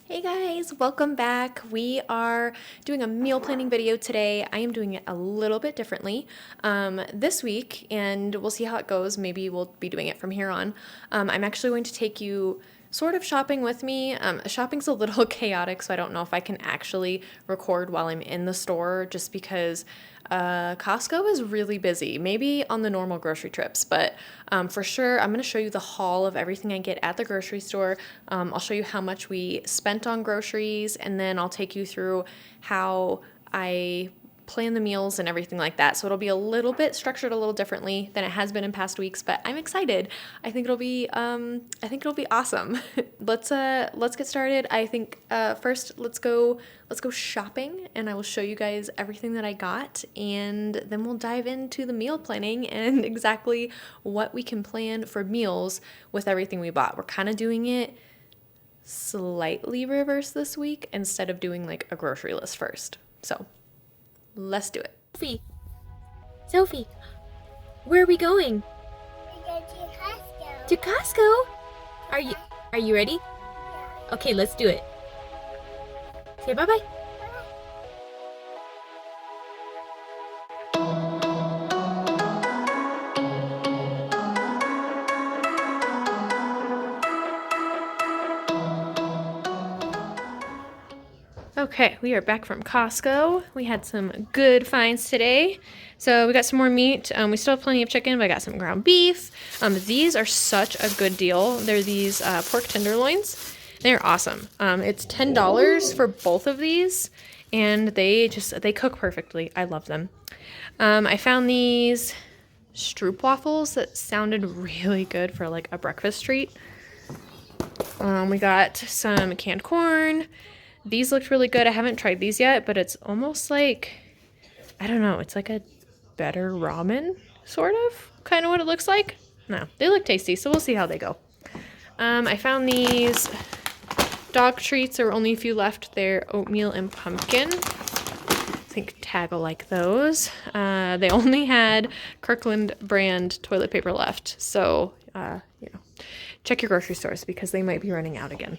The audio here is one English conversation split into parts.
Hey guys, welcome back. We are doing a meal planning video today. I am doing it a little bit differently this week, and we'll see how it goes. Maybe we'll be doing it from here on. I'm actually going to take you sort of shopping with me. Shopping's a little chaotic, so I don't know if I can actually record while I'm in the store just because Costco is really busy, maybe on the normal grocery trips, but for sure I'm going to show you the haul of everything I get at the grocery store. I'll show you how much we spent on groceries, and then I'll take you through how I plan the meals and everything like that. So it'll be a little bit structured a little differently than it has been in past weeks, but I'm excited. I think it'll be awesome. Let's get started. I think first let's go shopping, and I will show you guys everything that I got, and then we'll dive into the meal planning and exactly what we can plan for meals with everything we bought. We're kind of doing it slightly reverse this week instead of doing like a grocery list first. So let's do it. Sophie, where are we going? We go to Costco. To Costco? Are you ready? Yeah. Okay, let's do it. Say bye-bye. Okay, we are back from Costco. We had some good finds today. So we got some more meat. We still have plenty of chicken, but I got some ground beef. These are such a good deal. They're these pork tenderloins. They're awesome. It's $10 for both of these, and they cook perfectly. I love them. I found these stroop waffles that sounded really good for like a breakfast treat. We got some canned corn. These looked really good. I haven't tried these yet, but it's almost like, I don't know, it's like a better ramen, sort of, kind of what it looks like. No, they look tasty, so we'll see how they go. I found these dog treats. There were only a few left. They're oatmeal and pumpkin. I think Tag will like those. They only had Kirkland brand toilet paper left, so, check your grocery stores because they might be running out again.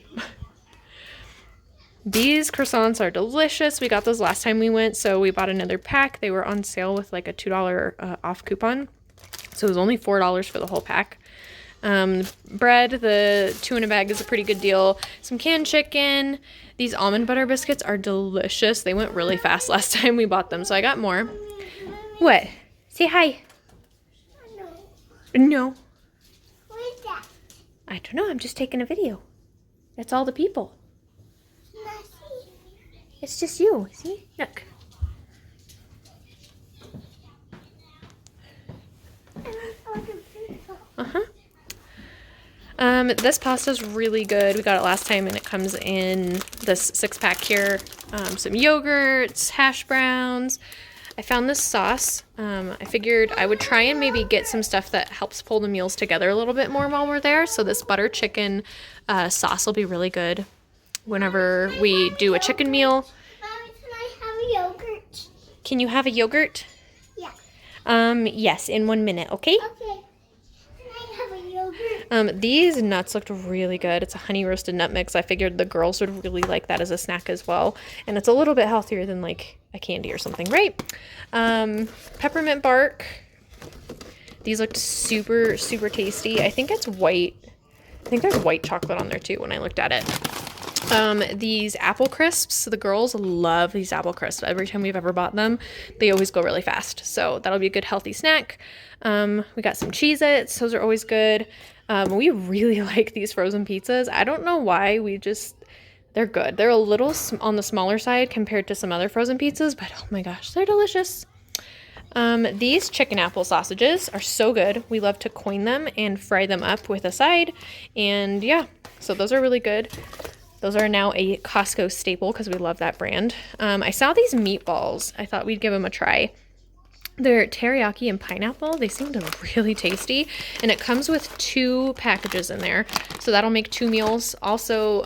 These croissants are delicious. We got those last time we went, so we bought another pack. They were on sale with like a $2 off coupon, so it was only $4 for the whole pack. Bread, the 2 in a bag is a pretty good deal. Some canned chicken. These almond butter biscuits are delicious. They went really fast last time we bought them, so I got more. What? Say hi. No. What is that? I don't know. I'm just taking a video. That's all the people. Lassie. It's just you. See? Look. Uh-huh. This pasta's really good. We got it last time, and it comes in this 6-pack here. Some yogurts, hash browns. I found this sauce. I figured I would try and maybe get some stuff that helps pull the meals together a little bit more while we're there. So this butter chicken sauce will be really good whenever we do a chicken meal. Mommy, can I have a yogurt? Can you have a yogurt? Yeah. Yes, in 1 minute, okay? Okay. Can I have a yogurt? These nuts looked really good. It's a honey roasted nut mix. I figured the girls would really like that as a snack as well. And it's a little bit healthier than like a candy or something, right? Peppermint bark. These looked super, super tasty. I think it's white. I think there's white chocolate on there too when I looked at it. These apple crisps, the girls love these apple crisps. Every time we've ever bought them, they always go really fast. So that'll be a good healthy snack. We got some Cheez-Its. Those are always good. We really like these frozen pizzas. I don't know why, they're good. They're a little on the smaller side compared to some other frozen pizzas, but oh my gosh, they're delicious. These chicken apple sausages are so good. We love to coin them and fry them up with a side. And yeah, so those are really good. Those are now a Costco staple because we love that brand. I saw these meatballs. I thought we'd give them a try. They're teriyaki and pineapple. They seemed really tasty. And it comes with 2 packages in there. So that'll make 2 meals. Also,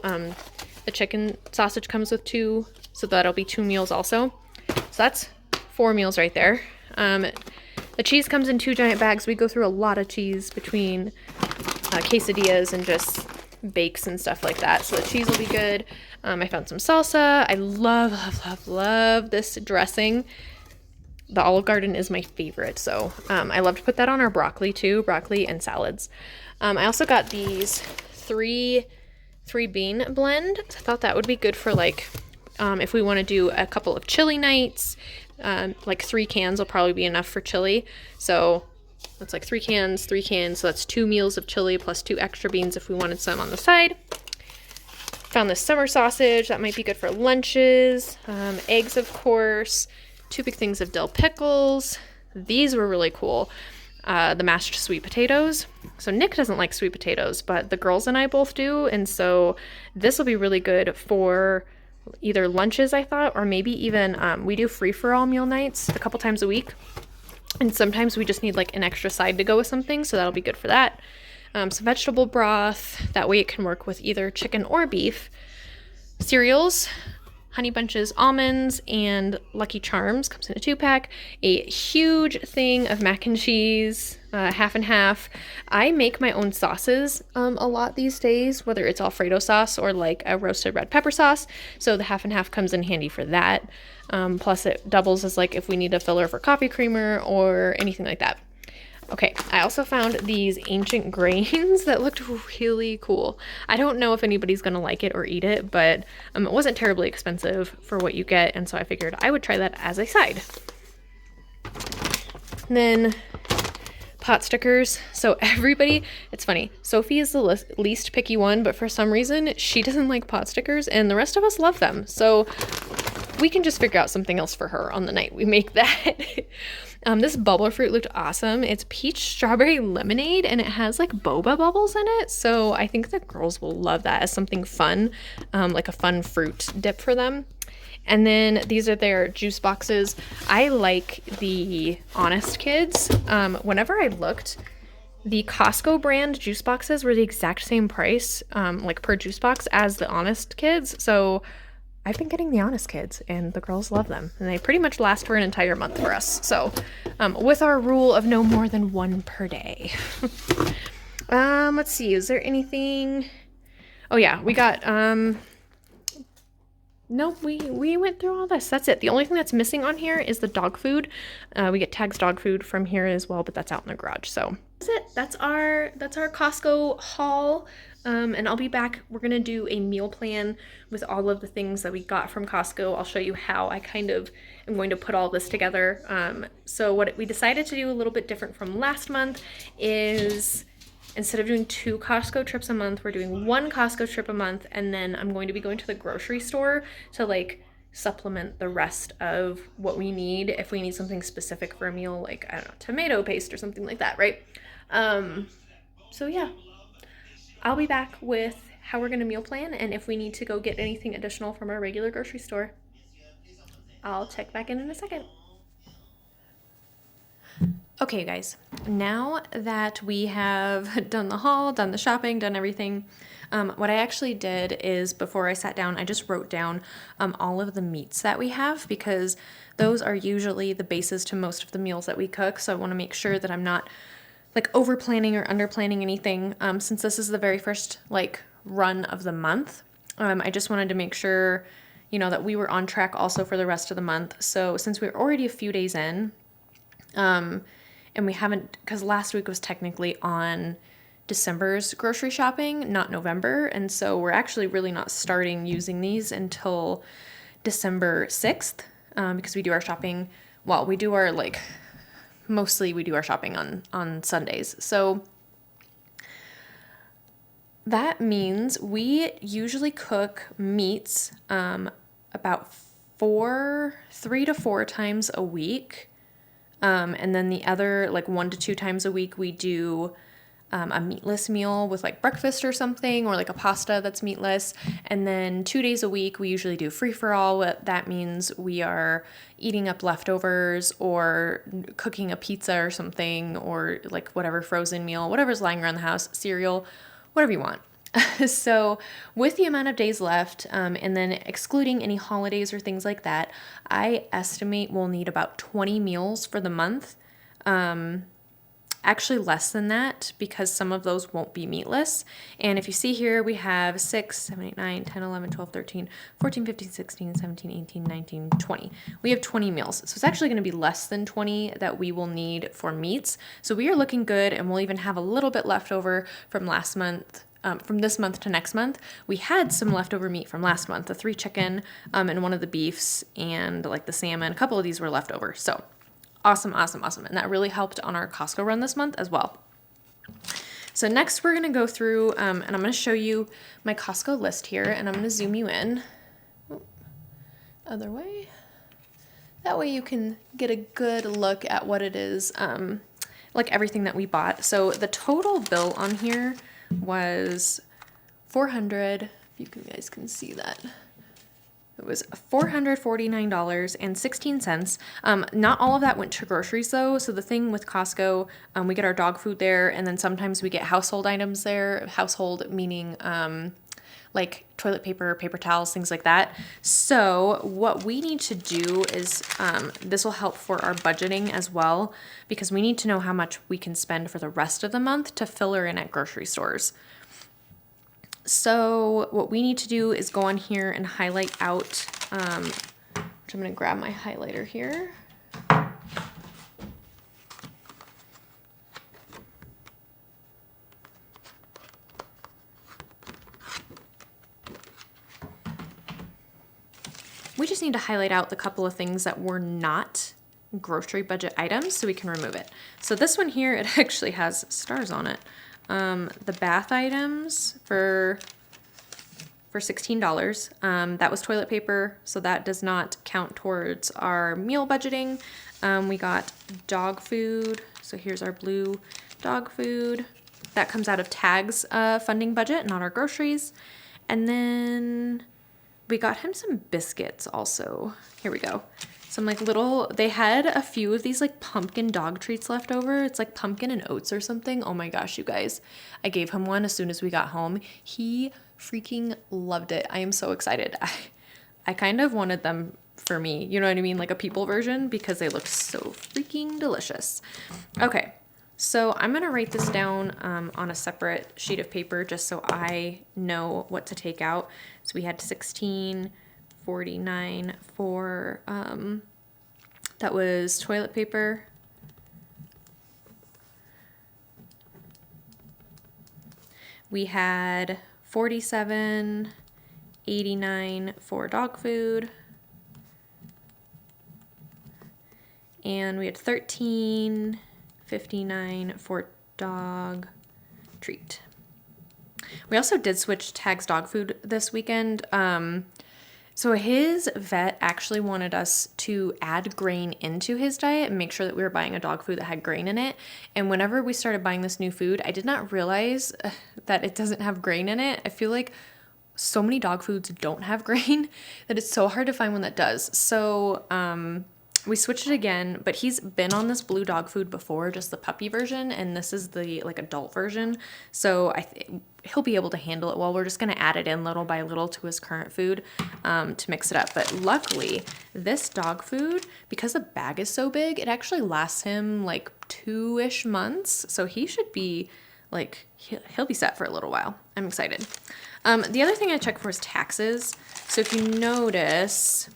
the chicken sausage comes with 2. So that'll be 2 meals also. So that's 4 meals right there. The cheese comes in 2 giant bags. We go through a lot of cheese between quesadillas and just bakes and stuff like that. So the cheese will be good. I found some salsa. I love this dressing. The Olive Garden is my favorite. So I love to put that on our broccoli too, broccoli and salads. I also got these three bean blend. I thought that would be good for like if we want to do a couple of chili nights. Like 3 cans will probably be enough for chili. So that's like 3 cans. So that's 2 meals of chili plus 2 extra beans if we wanted some on the side. Found this summer sausage. That might be good for lunches. Eggs, of course. 2 big things of dill pickles. These were really cool. The mashed sweet potatoes. So Nick doesn't like sweet potatoes, but the girls and I both do. And so this will be really good for either lunches, I thought, or maybe even we do free-for-all meal nights a couple times a week. And sometimes we just need like an extra side to go with something. So that'll be good for that. Some vegetable broth. That way it can work with either chicken or beef. Cereals. Honey Bunches almonds and Lucky Charms, comes in a 2-pack. A huge thing of mac and cheese, half and half. I make my own sauces a lot these days, whether it's Alfredo sauce or like a roasted red pepper sauce. So the half and half comes in handy for that. Plus it doubles as like if we need a filler for coffee creamer or anything like that. Okay, I also found these ancient grains that looked really cool. I don't know if anybody's gonna like it or eat it, but it wasn't terribly expensive for what you get, and so I figured I would try that as a side. And then pot stickers. So everybody, it's funny, Sophie is the least picky one, but for some reason she doesn't like pot stickers, and the rest of us love them. So we can just figure out something else for her on the night we make that. This bubble fruit looked awesome. It's peach strawberry lemonade and it has like boba bubbles in it. So I think the girls will love that as something fun, like a fun fruit dip for them. And then these are their juice boxes. I like the Honest Kids. Whenever I looked, the Costco brand juice boxes were the exact same price, like per juice box, as the Honest Kids. So I've been getting the Honest Kids, and the girls love them. And they pretty much last for an entire month for us. So, with our rule of no more than 1 per day. Let's see. Is there anything? Oh, yeah. We got, nope, we went through all this. That's it. The only thing that's missing on here is the dog food. We get Tag's dog food from here as well, but that's out in the garage. So that's it. That's our Costco haul. And I'll be back. We're going to do a meal plan with all of the things that we got from Costco. I'll show you how I kind of am going to put all this together. So what we decided to do a little bit different from last month is instead of doing 2 Costco trips a month, we're doing 1 Costco trip a month. And then I'm going to be going to the grocery store to like supplement the rest of what we need if we need something specific for a meal, like, I don't know, tomato paste or something like that, right? So yeah. I'll be back with how we're going to meal plan, and if we need to go get anything additional from our regular grocery store, I'll check back in a second. Okay, you guys, now that we have done the haul, done the shopping, done everything, what I actually did is before I sat down, I just wrote down all of the meats that we have, because those are usually the basis to most of the meals that we cook, so I want to make sure that I'm not like over planning or under planning anything. Since this is the very first like run of the month, I just wanted to make sure, you know, that we were on track also for the rest of the month. So since we're already a few days in, and we haven't, because last week was technically on December's grocery shopping, not November, and so we're actually really not starting using these until December 6th, because we do our shopping, well, we do our like, mostly we do our shopping on Sundays. So that means we usually cook meats about 3 to 4 times a week. And then the other like 1 to 2 times a week we do a meatless meal with like breakfast or something, or like a pasta that's meatless. And then 2 days a week, we usually do free-for-all. What that means, we are eating up leftovers or cooking a pizza or something, or like whatever frozen meal, whatever's lying around the house, cereal, whatever you want. So with the amount of days left, and then excluding any holidays or things like that, I estimate we'll need about 20 meals for the month. actually less than that because some of those won't be meatless. And if you see here, we have 6, 7, 8, 9, 10, 11, 12, 13, 14, 15, 16, 17, 18, 19, 20. We have 20 meals. So it's actually going to be less than 20 that we will need for meats. So we are looking good, and we'll even have a little bit left over from last month. From this month to next month. We had some leftover meat from last month, the 3 chicken and one of the beefs and like the salmon. A couple of these were left over. So awesome, awesome, awesome. And that really helped on our Costco run this month as well. So next we're going to go through and I'm going to show you my Costco list here, and I'm going to zoom you in. Other way. That way you can get a good look at what it is, like everything that we bought. So the total bill on here was $400, if you guys can see that. It was $449.16. Not all of that went to groceries though. So the thing with Costco, we get our dog food there, and then sometimes we get household items there. Household meaning like toilet paper, paper towels, things like that. So what we need to do is, this will help for our budgeting as well, because we need to know how much we can spend for the rest of the month to fill her in at grocery stores. So what we need to do is go on here and highlight out, which I'm going to grab my highlighter here. We just need to highlight out the couple of things that were not grocery budget items so we can remove it. So this one here, it actually has stars on it. The bath items for $16. That was toilet paper, so that does not count towards our meal budgeting. We got dog food. So here's our blue dog food. That comes out of Tag's funding budget, not our groceries. And then we got him some biscuits also. Here we go. Some like little, they had a few of these like pumpkin dog treats left over. It's like pumpkin and oats or something. Oh my gosh, you guys. I gave him one as soon as we got home. He freaking loved it. I am so excited. I kind of wanted them for me. You know what I mean? Like a people version, because they looked so freaking delicious. Okay. So I'm going to write this down on a separate sheet of paper just so I know what to take out. So we had $16.49 for, that was toilet paper. We had $47.89 for dog food. And we had $13.59 for dog treat. We also did switch Tag's dog food this weekend. So his vet actually wanted us to add grain into his diet and make sure that we were buying a dog food that had grain in it. And whenever we started buying this new food, I did not realize that it doesn't have grain in it. I feel like so many dog foods don't have grain that it's so hard to find one that does. So, we switched it again, but he's been on this blue dog food before, just the puppy version, and this is the like adult version. So he'll be able to handle it well. We're just going to add it in little by little to his current food to mix it up. But luckily, this dog food, because the bag is so big, it actually lasts him like 2-ish months. So he should be like, he'll be set for a little while. I'm excited. The other thing I check for is taxes. So if you notice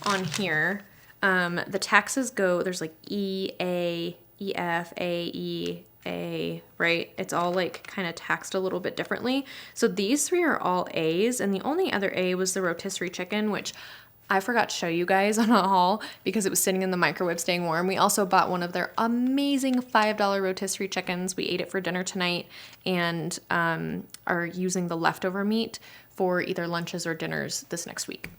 on here, the taxes go, there's like E, A, E, F, A, E, A, right? It's all like kind of taxed a little bit differently. So these 3 are all A's, and the only other A was the rotisserie chicken, which I forgot to show you guys on a haul because it was sitting in the microwave staying warm. We also bought one of their amazing $5 rotisserie chickens. We ate it for dinner tonight and are using the leftover meat for either lunches or dinners this next week.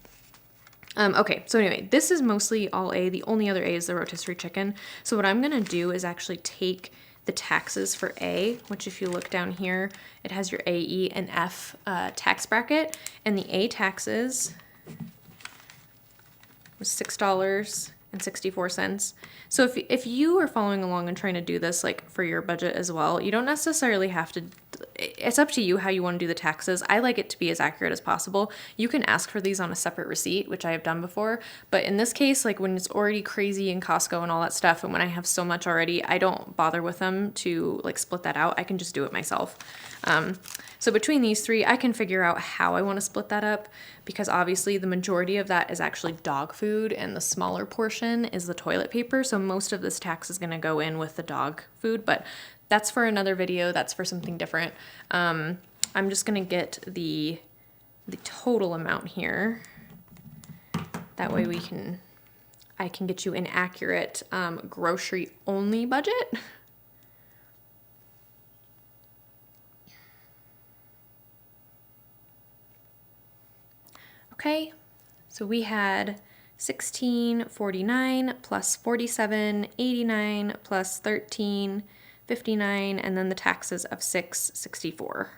Okay, so anyway, this is mostly all A. The only other A is the rotisserie chicken. So what I'm going to do is actually take the taxes for A, which if you look down here, it has your A, E, and F tax bracket. And the A taxes was $6.75. $2.64. So if you are following along and trying to do this like for your budget as well, you don't necessarily have to, it's up to you how you want to do the taxes. I like it to be as accurate as possible. You can ask for these on a separate receipt, which I have done before, but in this case, like when it's already crazy in Costco and all that stuff, and when I have so much already, I don't bother with them to like split that out. I can just do it myself. So between these three, I can figure out how I want to split that up, because obviously the majority of that is actually dog food and the smaller portion is the toilet paper. So most of this tax is going to go in with the dog food, but that's for another video. That's for something different. I'm just going to get the total amount here. That way I can get you an accurate grocery only budget. Okay, so we had $16.49 plus $47.89 plus $13.59, and then the taxes of $6.64.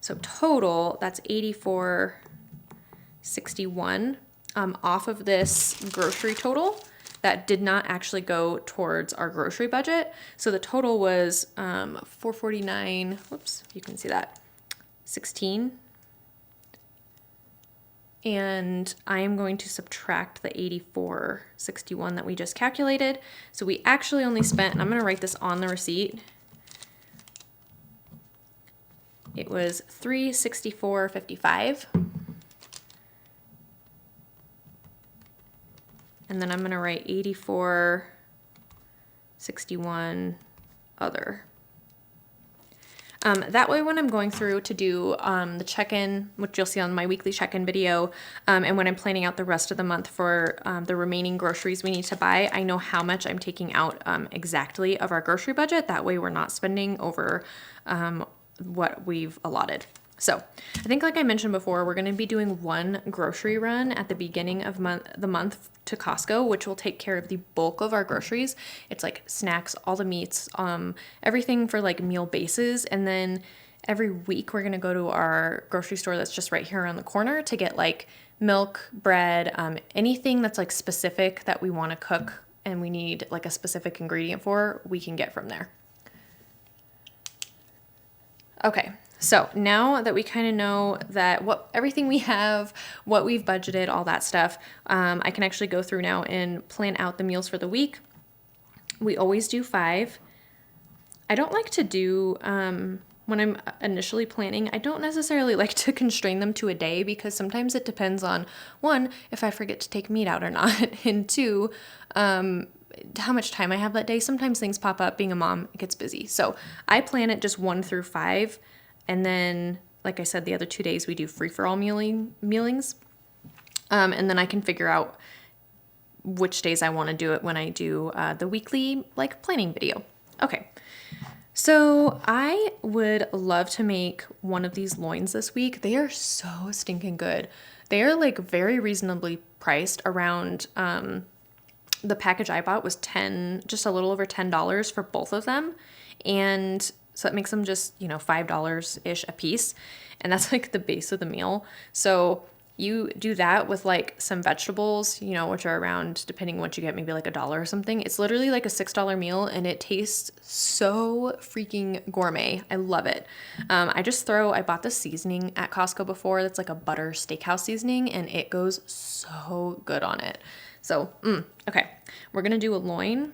So total, that's $84.61 off of this grocery total that did not actually go towards our grocery budget. So the total was $449. Whoops, you can see that 16. And I am going to subtract the $84.61 that we just calculated. So we actually only spent, and I'm going to write this on the receipt. It was $364.55. And then I'm going to write $84.61 other. That way when I'm going through to do the check-in, which you'll see on my weekly check-in video, and when I'm planning out the rest of the month for the remaining groceries we need to buy, I know how much I'm taking out exactly of our grocery budget. That way we're not spending over what we've allotted. So I think like I mentioned before, we're going to be doing one grocery run at the beginning of the month to Costco, which will take care of the bulk of our groceries. It's like snacks, all the meats, everything for like meal bases. And then every week we're going to go to our grocery store that's just right here around the corner to get like milk, bread, anything that's like specific that we want to cook and we need like a specific ingredient for, we can get from there. Okay. So now that we kind of know that everything we have, what we've budgeted, all that stuff, I can actually go through now and plan out the meals for the week. We always do 5. I don't like to do, when I'm initially planning, I don't necessarily like to constrain them to a day, because sometimes it depends on, 1, if I forget to take meat out or not, and 2, how much time I have that day. Sometimes things pop up. Being a mom, it gets busy. So I plan it just 1 through 5. And then, like I said, the other 2 days we do free-for-all mealings. And then I can figure out which days I want to do it when I do the weekly like planning video. Okay, so I would love to make one of these loins this week. They are so stinking good. They are like very reasonably priced. Around the package I bought was just a little over $10 for both of them. And so that makes them just, $5-ish a piece. And that's like the base of the meal. So you do that with like some vegetables, which are around, depending on what you get, maybe like $1 or something. It's literally like a $6 meal and it tastes so freaking gourmet. I love it. I bought the seasoning at Costco before. That's like a butter steakhouse seasoning and it goes so good on it. So, okay, we're going to do a loin.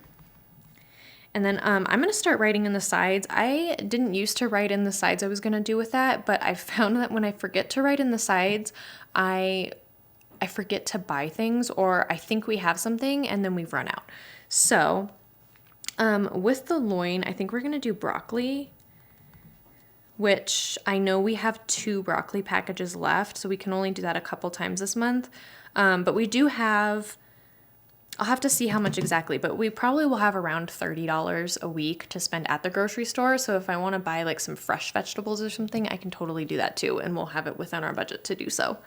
And then I'm going to start writing in the sides. I didn't used to write in the sides I was going to do with that, but I found that when I forget to write in the sides, I forget to buy things, or I think we have something and then we've run out. So with the loin, I think we're going to do broccoli, which I know we have 2 broccoli packages left, so we can only do that a couple times this month. But we do have... I'll have to see how much exactly, but we probably will have around $30 a week to spend at the grocery store. So if I want to buy like some fresh vegetables or something, I can totally do that too. And we'll have it within our budget to do so.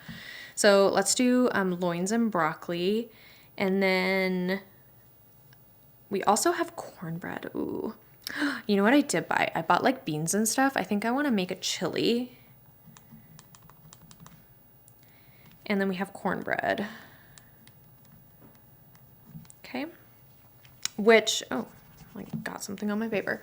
So let's do loins and broccoli. And then we also have cornbread. Ooh, you know what I did buy? I bought like beans and stuff. I think I want to make a chili. And then we have cornbread. Okay. Which, oh, I got something on my paper.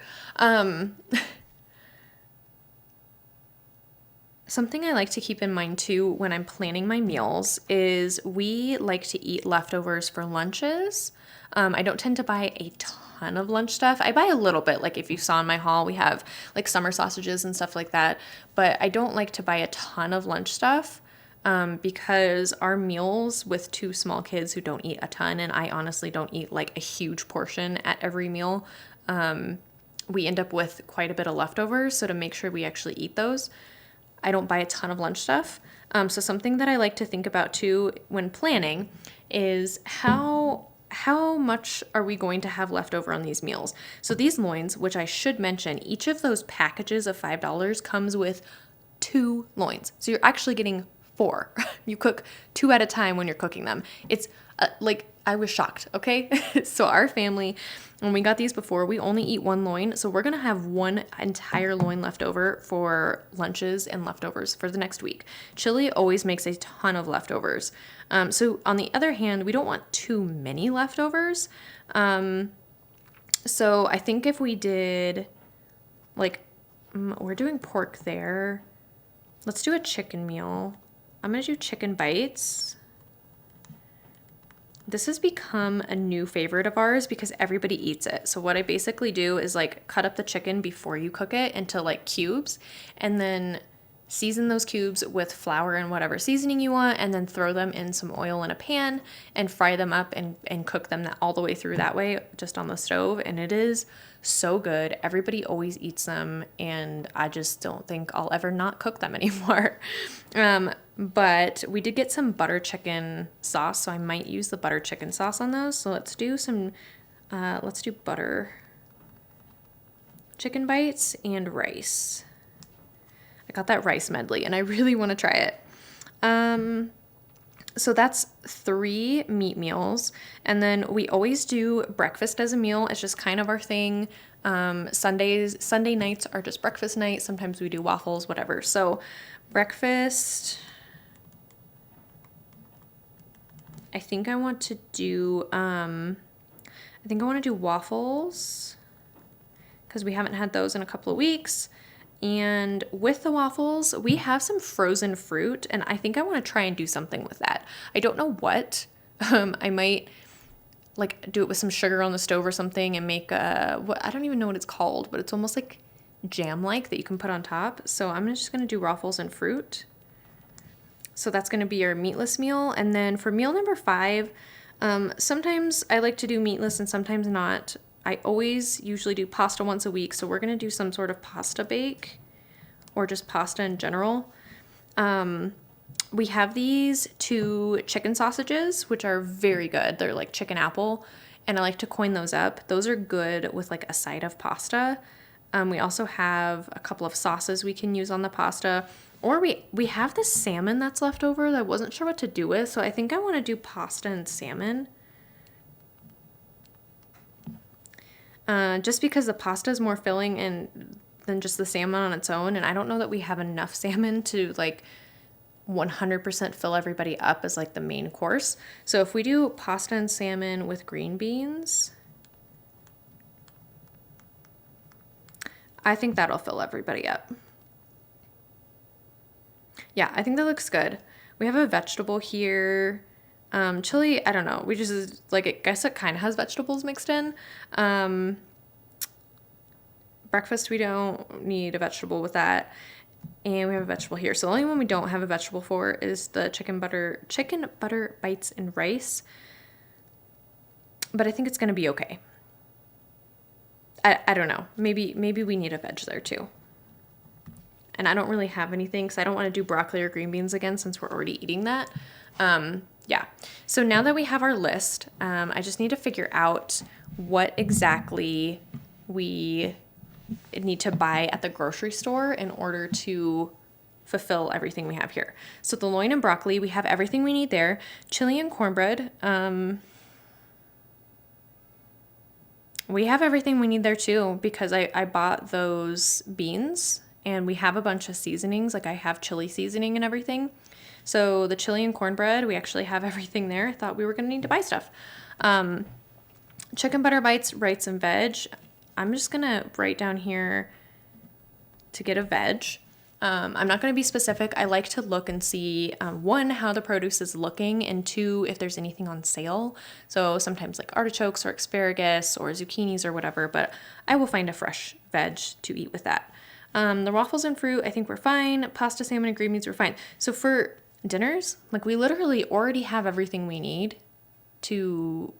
Something I like to keep in mind too when I'm planning my meals is we like to eat leftovers for lunches. I don't tend to buy a ton of lunch stuff. I buy a little bit, like if you saw in my haul, we have like summer sausages and stuff like that. But I don't like to buy a ton of lunch stuff because our meals with two small kids who don't eat a ton, and I honestly don't eat like a huge portion at every meal, we end up with quite a bit of leftovers. So to make sure we actually eat those, I don't buy a ton of lunch stuff. So something that I like to think about too when planning is how much are we going to have left over on these meals? So these loins, which I should mention, each of those packages of $5 comes with 2 loins. So you're actually getting 4. You cook 2 at a time when you're cooking them. It's like, I was shocked, okay? So our family, when we got these before, we only eat 1 loin. So we're going to have 1 entire loin left over for lunches and leftovers for the next week. Chili always makes a ton of leftovers. So on the other hand, we don't want too many leftovers. So I think if we did, like, we're doing pork there. Let's do a chicken meal. I'm going to do chicken bites. This has become a new favorite of ours because everybody eats it. So what I basically do is like cut up the chicken before you cook it into like cubes and then season those cubes with flour and whatever seasoning you want, and then throw them in some oil in a pan and fry them up and cook them all the way through that way, just on the stove. And it is so good. Everybody always eats them, and I just don't think I'll ever not cook them anymore. But we did get some butter chicken sauce, so I might use the butter chicken sauce on those. So let's do butter chicken bites and rice. I got that rice medley and I really want to try it. So that's 3 meat meals. And then we always do breakfast as a meal. It's just kind of our thing. Sunday nights are just breakfast night. Sometimes we do waffles, whatever. So breakfast, I think I want to do waffles because we haven't had those in a couple of weeks. And with the waffles, we have some frozen fruit, and I think I want to try and do something with that. I don't know what. I might like do it with some sugar on the stove or something and make I don't even know what it's called, but it's almost like jam-like that you can put on top. So I'm just going to do waffles and fruit. So that's going to be our meatless meal. And then for meal number 5, sometimes I like to do meatless and sometimes not. I always usually do pasta once a week, so we're going to do some sort of pasta bake or just pasta in general. We have these 2 chicken sausages, which are very good. They're like chicken apple, and I like to coin those up. Those are good with like a side of pasta. We also have a couple of sauces we can use on the pasta, or we have this salmon that's left over that I wasn't sure what to do with, so I think I want to do pasta and salmon. Just because the pasta is more filling than just the salmon on its own, and I don't know that we have enough salmon to like 100% fill everybody up as like the main course. So if we do pasta and salmon with green beans, I think that'll fill everybody up. Yeah, I think that looks good. We have a vegetable here. Chili, I don't know. We just, like, I guess it kind of has vegetables mixed in. Breakfast, we don't need a vegetable with that. And we have a vegetable here. So the only one we don't have a vegetable for is the chicken butter bites and rice. But I think it's going to be okay. I don't know. Maybe we need a veg there too. And I don't really have anything because I don't want to do broccoli or green beans again since we're already eating that. Yeah. So now that we have our list, I just need to figure out what exactly we need to buy at the grocery store in order to fulfill everything we have here. So the loin and broccoli, we have everything we need there. Chili and cornbread, we have everything we need there too because I bought those beans and we have a bunch of seasonings. Like I have chili seasoning and everything. So the chili and cornbread, we actually have everything there. I thought we were going to need to buy stuff. chicken butter bites, rice, and veg. I'm just going to write down here to get a veg. I'm not going to be specific. I like to look and see, one, how the produce is looking, and two, if there's anything on sale. So sometimes like artichokes or asparagus or zucchinis or whatever, but I will find a fresh veg to eat with that. The waffles and fruit, I think we're fine. Pasta, salmon, and green beans, we're fine. So for dinners, like we literally already have everything we need to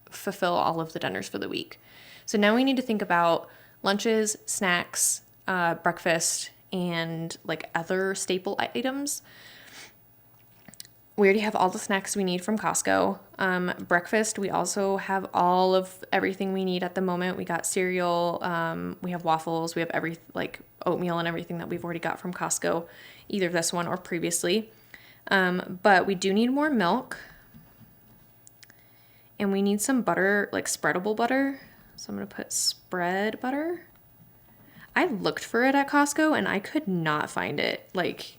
fulfill all of the dinners for the week. So now we need to think about lunches, snacks, breakfast, and like other staple items. We already have all the snacks we need from Costco. Breakfast, we also have all of everything we need at the moment. We got cereal, we have waffles, we have like oatmeal and everything that we've already got from Costco, either this one or previously. But we do need more milk, and we need some butter, like spreadable butter. So I'm gonna put spread butter. I looked for it at Costco and I could not find it. Like,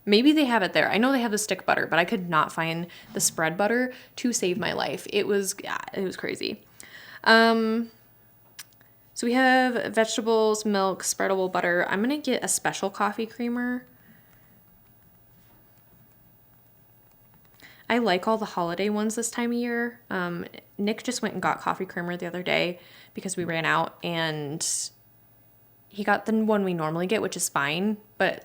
maybe they have it there. I know they have the stick butter, but I could not find the spread butter to save my life. It was crazy. So we have vegetables, milk, spreadable butter. I'm going to get a special coffee creamer. I like all the holiday ones this time of year. Nick just went and got coffee creamer the other day because we ran out, and he got the one we normally get, which is fine, but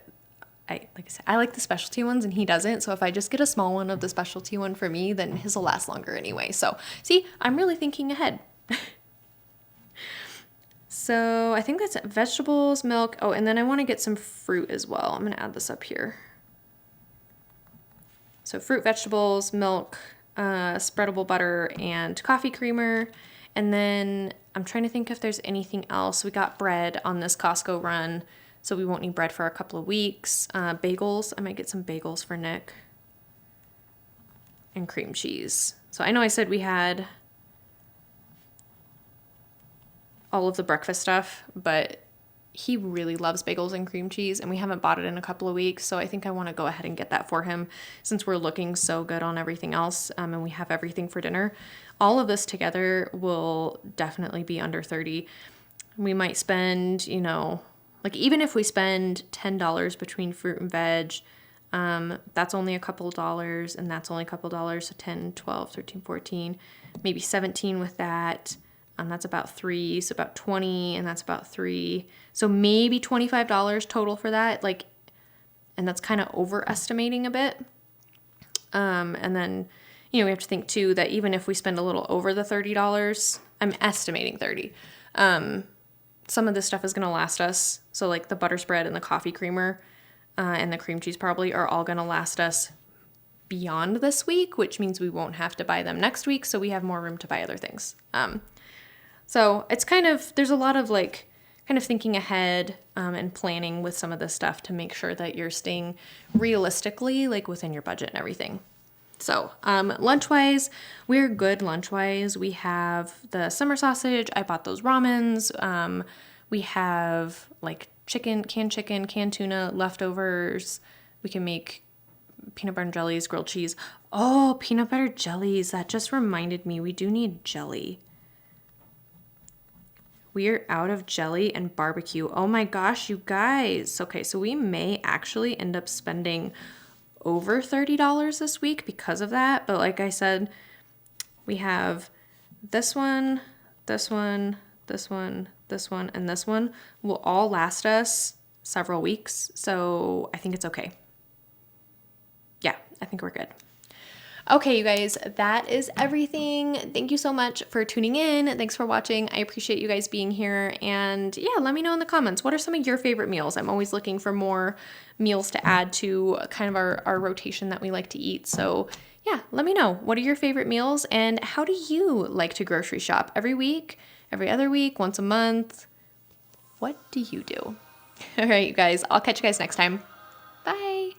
like I said, I like the specialty ones and he doesn't. So if I just get a small one of the specialty one for me, then his will last longer anyway. So see, I'm really thinking ahead. So I think that's it. Vegetables, milk. Oh, and then I want to get some fruit as well. I'm going to add this up here. So fruit, vegetables, milk, spreadable butter, and coffee creamer. And then I'm trying to think if there's anything else. We got bread on this Costco run, so we won't need bread for a couple of weeks. Bagels. I might get some bagels for Nick. And cream cheese. So I know I said we had all of the breakfast stuff, but he really loves bagels and cream cheese, and we haven't bought it in a couple of weeks, so I think I want to go ahead and get that for him since we're looking so good on everything else, and we have everything for dinner. All of this together will definitely be under 30. We might spend, like even if we spend $10 between fruit and veg, that's only a couple of dollars, and that's only a couple of dollars, so 10, 12, 13, 14, maybe 17 with that. That's about 3, so about 20, and that's about 3. So maybe $25 total for that, and that's kind of overestimating a bit. And then, we have to think too that even if we spend a little over the $30, I'm estimating 30, some of this stuff is going to last us. So like the butter spread and the coffee creamer, and the cream cheese probably are all going to last us beyond this week, which means we won't have to buy them next week. So we have more room to buy other things. So it's there's a lot of thinking ahead, and planning with some of this stuff to make sure that you're staying realistically within your budget and everything. So lunch-wise, we're good lunch-wise. We have the summer sausage. I bought those ramens. We have canned chicken, canned tuna, leftovers. We can make peanut butter and jellies, grilled cheese. Oh, peanut butter jellies. That just reminded me. We do need jelly. We're out of jelly and barbecue. Oh my gosh, you guys. Okay, so we may actually end up spending over $30 this week because of that. But like I said, we have this one, this one, this one, this one, and this one will all last us several weeks. So I think it's okay. Yeah, I think we're good. Okay, you guys, that is everything. Thank you so much for tuning in. Thanks for watching. I appreciate you guys being here. And yeah, let me know in the comments, what are some of your favorite meals? I'm always looking for more meals to add to kind of our rotation that we like to eat. So yeah, let me know. What are your favorite meals, and how do you like to grocery shop? Every week, every other week, once a month? What do you do? All right, you guys, I'll catch you guys next time. Bye.